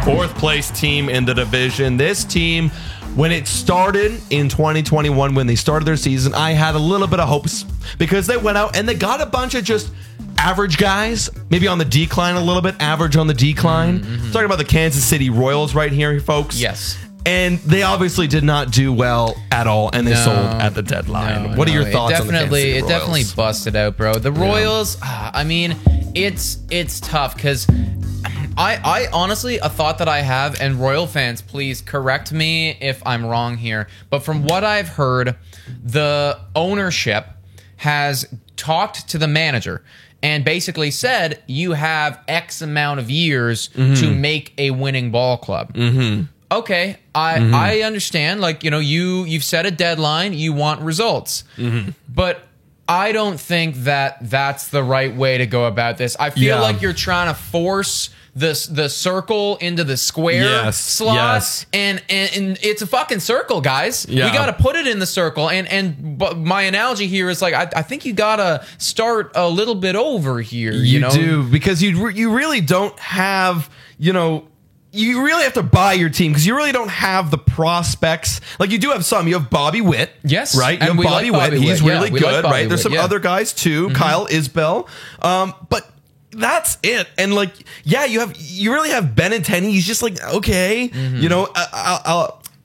fourth place team in the division. This team, when it started in 2021, when they started their season, I had a little bit of hopes because they went out and they got a bunch of just average guys, maybe on the decline a little bit, average on the decline. Talking about the Kansas City Royals right here, folks. Yes. And they obviously did not do well at all, and they sold at the deadline. What are your thoughts on the Kansas City Royals? It definitely busted out, bro. The Royals, I mean, it's tough because I honestly, a thought that I have, and Royal fans, please correct me if I'm wrong here, but from what I've heard, the ownership has talked to the manager and basically said, you have X amount of years to make a winning ball club. Okay, I understand. Like, you know, you've set a deadline. You want results. But I don't think that that's the right way to go about this. I feel like you're trying to force the circle into the square slot, and it's a fucking circle, guys. We got to put it in the circle. But my analogy here is like I think you got to start a little bit over here. You know? Do, because you really don't have, you know. You really have to buy your team because you really don't have the prospects. Like, you do have some. You have Bobby Witt. Yes. Right? You have Bobby Witt. He's really good, right? There's some other guys, too. Kyle Isbell. But that's it. And, like, yeah, you really have Benintendi. He's just like, okay. You know,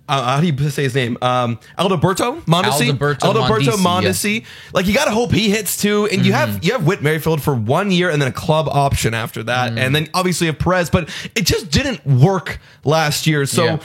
how do you say his name? Alberto Mondesi. Alberto Mondesi. Yes. Like, you got to hope he hits too. And you have Whit Merrifield for 1 year and then a club option after that. And then obviously you have Perez, but it just didn't work last year. So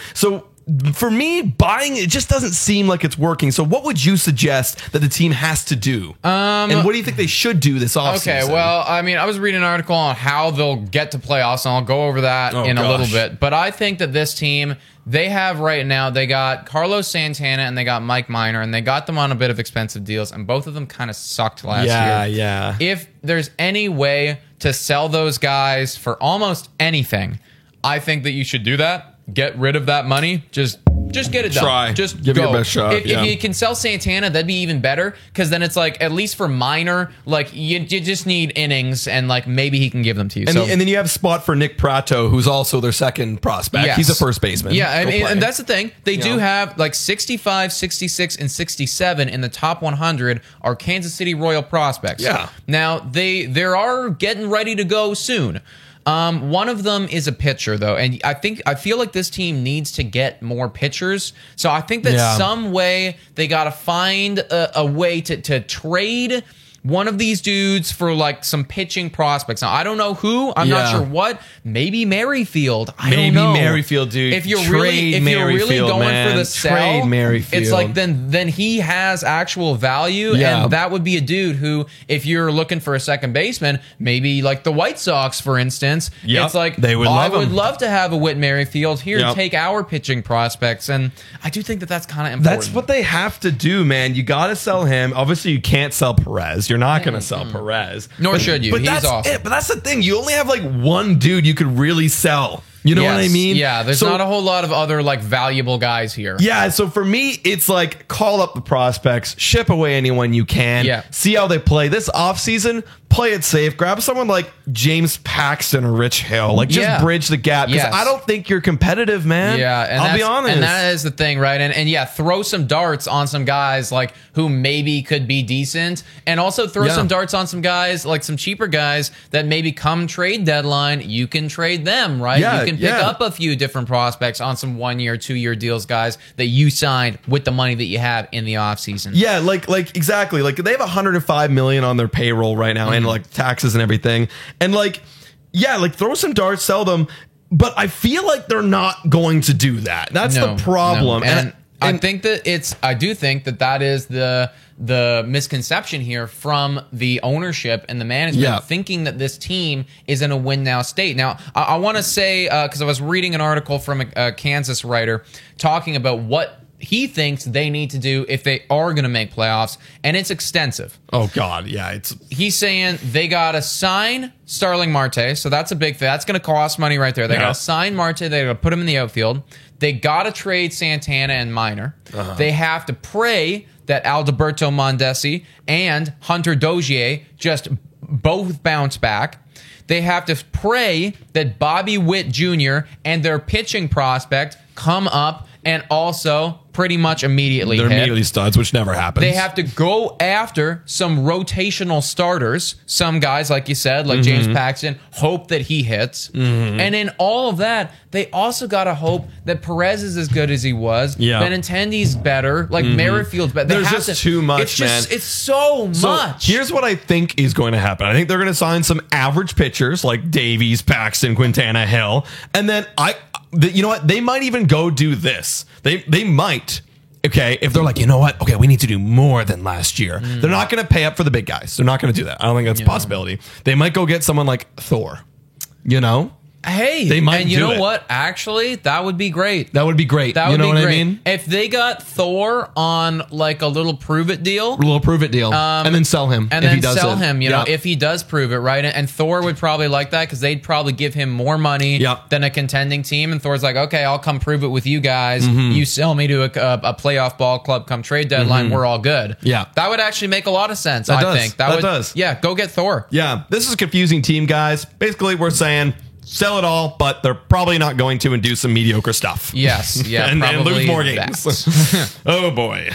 for me, buying it just doesn't seem like it's working. So what would you suggest that the team has to do? And what do you think they should do this offseason? Okay, well, I mean, I was reading an article on how they'll get to playoffs, and I'll go over that in a little bit. But I think that this team, they have right now, they got Carlos Santana and they got Mike Minor, and they got them on a bit of expensive deals, and both of them kind of sucked last year. Yeah. If there's any way to sell those guys for almost anything, I think that you should do that. Get rid of that money. Just get it done. Try. Just give go. It your best shot. If you can sell Santana, that'd be even better, because then it's like, at least for Minor, like you just need innings, and like maybe he can give them to you. And then you have a spot for Nick Prato, who's also their second prospect. Yes. He's a first baseman. Yeah, and that's the thing. They do have like 65, 66, and 67 in the top 100 are Kansas City Royal prospects. Yeah. Now, they are getting ready to go soon. One of them is a pitcher, though, and I feel like this team needs to get more pitchers. So I think that some way they got to find a way to trade one of these dudes for like some pitching prospects. Now, I don't know who. I'm not sure what. Maybe Merrifield. I don't know. Maybe Merrifield, dude. If you're really going for the sell, trade Merrifield. It's like then he has actual value, and that would be a dude who, if you're looking for a second baseman, maybe like the White Sox, for instance, it's like, they would I would love to have a Whit Merrifield here. Take our pitching prospects, and I do think that that's kind of important. That's what they have to do, man. You got to sell him. Obviously, you can't sell Perez. You're not going to sell Perez. Nor should you. He's awesome. But that's the thing. You only have like one dude you could really sell. You know what I mean? Yeah, there's not a whole lot of other like valuable guys here. Yeah, so for me, it's like call up the prospects, ship away anyone you can, see how they play. This offseason, play it safe. Grab someone like James Paxton or Rich Hill. Like, just bridge the gap, because I don't think you're competitive, man. Yeah, and I'll be honest. And that is the thing, right? And yeah, throw some darts on some guys like who maybe could be decent, and also throw some darts on some guys, like some cheaper guys that maybe come trade deadline, you can trade them, right? Yeah, you can pick up a few different prospects on some 1 year, 2 year deals, guys that you signed with the money that you have in the offseason. Yeah, like exactly. Like, they have $105 million on their payroll right now, and like taxes and everything. And like, yeah, like throw some darts, sell them. But I feel like they're not going to do that. That's the problem. And I think that I do think that is the misconception here from the ownership and the management, thinking that this team is in a win now state. Now, I want to say, because I was reading an article from a Kansas writer talking about what he thinks they need to do if they are going to make playoffs, and it's extensive. Oh God, yeah, he's saying they got to sign Starling Marte, so that's a big thing. That's going to cost money right there. They got to sign Marte. They got to put him in the outfield. They got to trade Santana and Minor. They have to pray that Alberto Mondesi and Hunter Dozier just both bounce back. they have to pray that Bobby Witt Jr. and their pitching prospect come up and also pretty much immediately They're hit. immediately studs, which never happens. They have to go after some rotational starters. Some guys, like you said, like James Paxton, hope that he hits. And in all of that, they also got to hope that Perez is as good as he was. Yeah. Benintendi's better. Like Merrifield's better. There's just too much, man. It's so much. Here's what I think is going to happen. I think they're going to sign some average pitchers like Davies, Paxton, Quintana, Hill. And then you know what? They might even go do this. They might. Okay, if they're like, you know what? Okay, we need to do more than last year. They're not going to pay up for the big guys. They're not going to do that. I don't think that's a possibility. They might go get someone like Thor. You know? Hey, they might and you do know it. what? Actually, that would be great. That would be great. That would you know be what great. I mean? If they got Thor on like a little prove it deal, and then sell him. and if then he does sell it. him, you know, Yeah. if he does prove it, right? And Thor would probably like that because they'd probably give him more money Yeah. than a contending team. And Thor's like, okay, I'll come prove it with you guys. You sell me to a playoff ball club come trade deadline. We're all good. Yeah. That would actually make a lot of sense, That I does. think. That does. Yeah, go get Thor. Yeah, this is a confusing team, guys. Basically, we're saying sell it all, but they're probably not going to and do some mediocre stuff. Yes, yeah, and probably lose more games. that. Oh, boy.